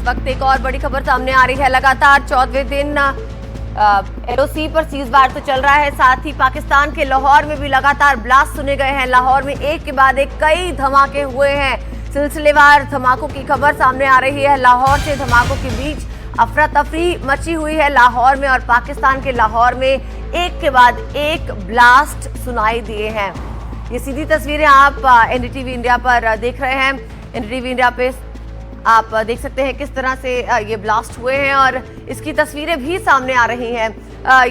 वक्त एक और बड़ी खबर सामने आ रही है। लगातार 14वें दिन एलओसी पर सीजफायर तो चल रहा है, साथ ही पाकिस्तान के लाहौर में भी लगातार ब्लास्ट सुने गए हैं। लाहौर में एक के बाद एक कई धमाके हुए हैं। सिलसिलेवार धमाकों की खबर सामने आ रही है। लाहौर से धमाकों के बीच अफरा तफरी मची हुई है लाहौर में, और पाकिस्तान के लाहौर में एक के बाद एक ब्लास्ट सुनाई दिए हैं। ये सीधी तस्वीरें आप एनडीटीवी इंडिया पर देख रहे हैं। एनडीटीवी इंडिया पे आप देख सकते हैं किस तरह से ये ब्लास्ट हुए हैं, और इसकी तस्वीरें भी सामने आ रही हैं।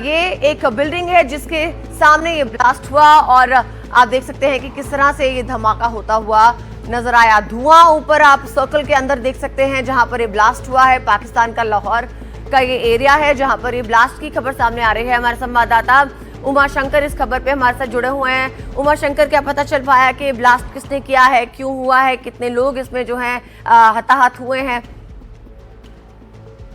ये एक बिल्डिंग है जिसके सामने ये ब्लास्ट हुआ, और आप देख सकते हैं कि किस तरह से ये धमाका होता हुआ नजर आया। धुआं ऊपर आप सर्कल के अंदर देख सकते हैं जहां पर ये ब्लास्ट हुआ है। पाकिस्तान का लाहौर का ये एरिया है जहां पर ये ब्लास्ट की खबर सामने आ रही है। हमारे संवाददाता उमा शंकर इस खबर पे हमारे साथ जुड़े हुए हैं। उमा शंकर, क्या पता चल पाया कि ब्लास्ट किसने किया है, क्यों हुआ है, कितने लोग इसमें जो हैं हताहत हुए हैं?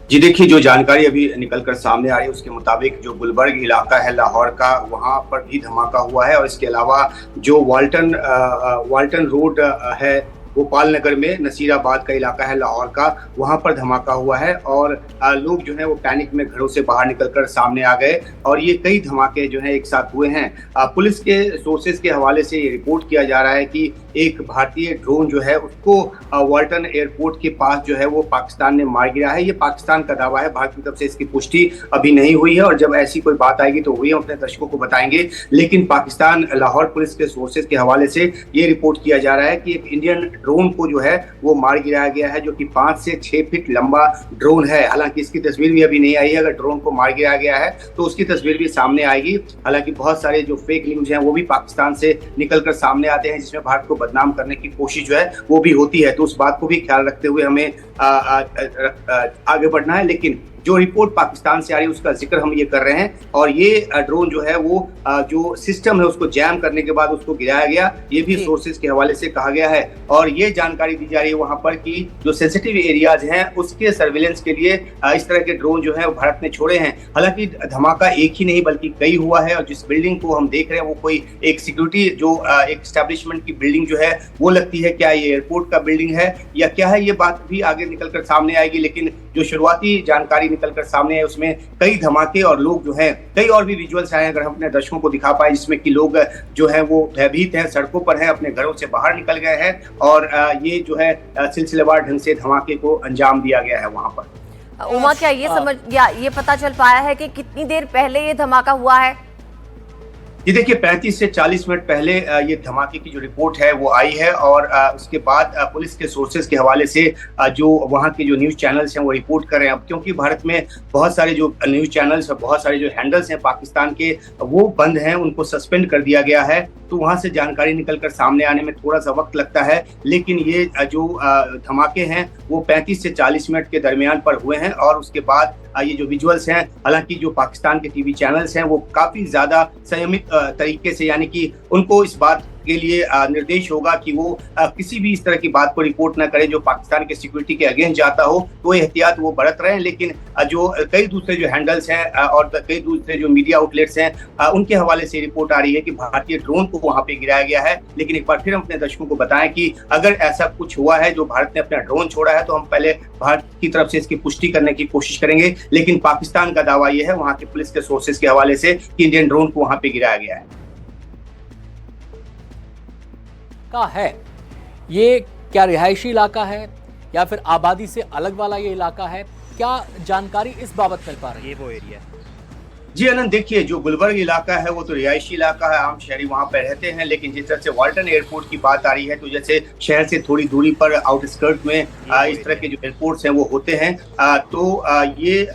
जी देखिए, जो जानकारी अभी निकलकर सामने आ रही है उसके मुताबिक जो गुलबर्ग इलाका है लाहौर का, वहां पर भी धमाका हुआ है। और इसके अलावा जो वाल्टन रोड है गोपाल नगर में, नसीराबाद का इलाका है लाहौर का, वहां पर धमाका हुआ है। और लोग जो है वो पैनिक में घरों से बाहर निकलकर सामने आ गए, और ये कई धमाके जो है एक साथ हुए हैं। पुलिस के सोर्सेज के हवाले से ये रिपोर्ट किया जा रहा है कि एक भारतीय ड्रोन जो है उसको वाल्टन एयरपोर्ट के पास जो है वो पाकिस्तान ने मार गिरा है। ये पाकिस्तान का दावा है, भारत की तरफ से इसकी पुष्टि अभी नहीं हुई है, और जब ऐसी कोई बात आएगी तो वही हम अपने दर्शकों को बताएंगे। लेकिन पाकिस्तान लाहौर पुलिस के सोर्सेज के हवाले से ये रिपोर्ट किया जा रहा है कि एक इंडियन ड्रोन को जो है वो मार गिराया गया है, जो कि 5 से 6 फीट लंबा ड्रोन है। हालांकि इसकी तस्वीर भी अभी नहीं आई है। अगर ड्रोन को मार गिराया गया है तो उसकी तस्वीर भी सामने आएगी। हालांकि बहुत सारे जो फेक न्यूज हैं वो भी पाकिस्तान से निकलकर सामने आते हैं, जिसमें भारत को बदनाम करने की कोशिश जो है वो भी होती है। तो उस बात को भी ख्याल रखते हुए हमें आगे बढ़ना है। लेकिन जो रिपोर्ट पाकिस्तान से आ रही है उसका जिक्र हम ये कर रहे हैं, और ये ड्रोन जो है वो जो सिस्टम है उसको जैम करने के बाद उसको गिराया गया, ये भी सोर्सेज के हवाले से कहा गया है। और ये जानकारी दी जा रही है वहां पर कि जो सेंसिटिव एरियाज हैं उसके सर्विलेंस के लिए इस तरह के ड्रोन जो है वो भारत ने छोड़े हैं। हालांकि धमाका एक ही नहीं बल्कि कई हुआ है, और जिस बिल्डिंग को हम देख रहे हैं वो कोई एक सिक्योरिटी जो एक एस्टेब्लिशमेंट की बिल्डिंग जो है वो लगती है। क्या ये एयरपोर्ट का बिल्डिंग है या क्या है, ये बात भी आगे निकलकर सामने आएगी। लेकिन जो शुरुआती जानकारी निकलकर सामने है उसमें कई धमाके और लोग जो हैं, कई और भी विजुअल्स आए अगर हम अपने दर्शकों को दिखा पाए, जिसमें कि लोग जो है वो भयभीत हैं, सड़कों पर हैं, अपने घरों से बाहर निकल गए हैं, और ये जो है सिलसिलेवार ढंग से धमाके को अंजाम दिया गया है वहां पर। उमा, क्या ये पता चल पाया है कि कितनी देर पहले ये धमाका हुआ है? ये देखिए, 35 से 40 मिनट पहले ये धमाके की जो रिपोर्ट है वो आई है, और उसके बाद पुलिस के सोर्सेज के हवाले से जो वहाँ के जो न्यूज़ चैनल्स हैं वो रिपोर्ट कर रहे हैं। अब क्योंकि भारत में बहुत सारे जो न्यूज़ चैनल्स और बहुत सारे जो हैंडल्स हैं पाकिस्तान के वो बंद हैं, उनको सस्पेंड कर दिया गया है, तो वहाँ से जानकारी निकलकर सामने आने में थोड़ा सा वक्त लगता है। लेकिन ये जो धमाके हैं वो 35 से 40 मिनट के दरमियान पर हुए हैं, और उसके बाद ये जो विजुअल्स हैं, हालांकि जो पाकिस्तान के टीवी चैनल्स हैं वो काफी ज्यादा संयमित तरीके से, यानी कि उनको इस बात के लिए निर्देश होगा कि वो किसी भी इस तरह की बात को रिपोर्ट ना करें जो पाकिस्तान के सिक्योरिटी के अगेंस्ट जाता हो, तो एहतियात वो बरत रहे हैं। लेकिन जो कई दूसरे जो हैंडल्स हैं और कई दूसरे जो मीडिया आउटलेट्स हैं उनके हवाले से रिपोर्ट आ रही है कि भारतीय ड्रोन को वहां पे गिराया गया है। लेकिन एक बार फिर हम अपने दर्शकों को बताएं कि अगर ऐसा कुछ हुआ है, जो भारत ने अपना ड्रोन छोड़ा है, तो हम पहले भारत की तरफ से इसकी पुष्टि करने की कोशिश करेंगे। लेकिन पाकिस्तान का दावा यह है वहां के पुलिस के सोर्सेज के हवाले से कि इंडियन ड्रोन को वहां पे गिराया गया है। ये क्या रिहायशी इलाका है या फिर आबादी से अलग वाला ये इलाका है? क्या जानकारी इस बाबत मिल पा रही है? ये वो एरिया है। जी आनंद, देखिए, जो गुलबर्ग इलाका है वो तो रिहायशी इलाका है, आम शहरी वहाँ पर रहते हैं। लेकिन जिस तरह से वाल्टन एयरपोर्ट की बात आ रही है, तो जैसे शहर से थोड़ी दूरी पर आउटस्कर्ट में इस तरह के जो एयरपोर्ट्स हैं वो होते हैं। तो ये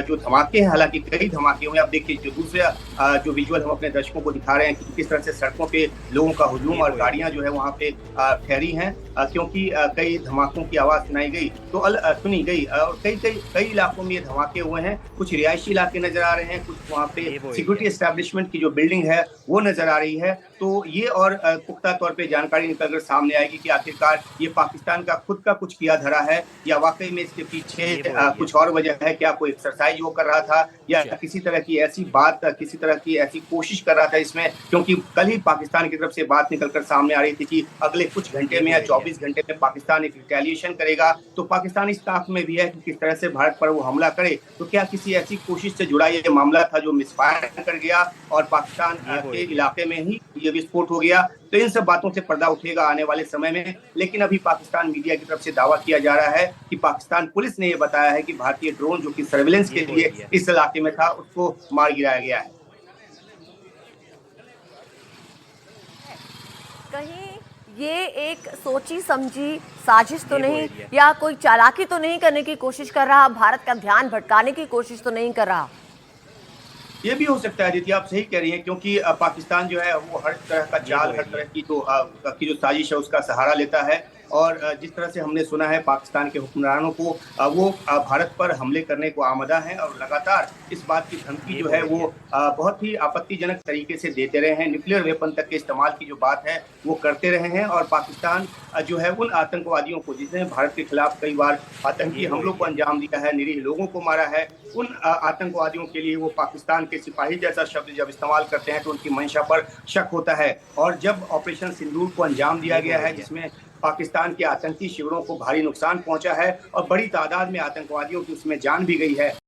जो धमाके हैं, हालांकि कई धमाके हुए। अब देखिए, जो दूसरा जो विजुअल हम अपने दर्शकों को दिखा रहे हैं कि किस तरह से सड़कों पे लोगों का हुजूम और गाड़ियां जो है वहाँ पे ठहरी हैं, क्योंकि कई धमाकों की आवाज सुनी गई, और कई इलाकों में ये धमाके हुए हैं। कुछ रिहायशी इलाके नजर आ रहे हैं, कुछ वहाँ पे सिक्योरिटी एस्टैब्लिशमेंट की जो बिल्डिंग है वो नजर आ रही है। तो ये और पुख्ता तौर पे जानकारी निकलकर सामने आएगी कि आखिरकार ये पाकिस्तान का खुद का कुछ किया धरा है या वाकई में इसके पीछे कुछ और वजह है। क्या कोई एक्सरसाइज वो कर रहा था या किसी तरह की ऐसी बात, किसी तरह की ऐसी कोशिश कर रहा था इसमें, क्योंकि कल ही पाकिस्तान की तरफ से बात निकलकर सामने आ रही थी कि अगले कुछ घंटे में या 24 घंटे में पाकिस्तान एक रिटेलिएशन करेगा। तो पाकिस्तान इस ताक में भी है कि किस तरह से भारत पर वो हमला करे। तो क्या किसी ऐसी कोशिश से जुड़ा ये मामला था जो मिसफायर कर गया और पाकिस्तान के इलाके में ही ये विस्फोट हो गया? तो इन सब बातों से पर्दा उठेगा आने वाले समय में। लेकिन अभी पाकिस्तान मीडिया की तरफ से दावा किया जा रहा है कि पाकिस्तान पुलिस ने ये बताया है कि भारतीय ड्रोन जो कि सर्विलेंस के लिए इस इलाके में था उसको मार गिराया गया है। कहीं ये एक सोची समझी साजिश तो नहीं या कोई चालाकी तो नहीं करने की कोशिश कर रहा, भारत का ध्यान भटकाने की कोशिश तो नहीं कर रहा? ये भी हो सकता है अदिति, आप सही कह रही हैं, क्योंकि पाकिस्तान जो है वो हर तरह का चाल, हर तरह की जो साजिश है उसका सहारा लेता है। और जिस तरह से हमने सुना है पाकिस्तान के हुक्मरानों को वो भारत पर हमले करने को आमदा हैं और लगातार इस बात की धमकी जो है वो बहुत ही आपत्तिजनक तरीके से देते रहे हैं। न्यूक्लियर वेपन तक के इस्तेमाल की जो बात है वो करते रहे हैं। और पाकिस्तान जो है उन आतंकवादियों को, जिसने भारत के खिलाफ कई बार आतंकी हमलों को अंजाम दिया है, निरीह लोगों को मारा है, उन आतंकवादियों के लिए वो पाकिस्तान के सिपाही जैसा शब्द जब इस्तेमाल करते हैं तो उनकी मंशा पर शक होता है। और जब ऑपरेशन सिंदूर को अंजाम दिया गया है, जिसमें पाकिस्तान के आतंकी शिविरों को भारी नुकसान पहुंचा है और बड़ी तादाद में आतंकवादियों की उसमें जान भी गई है,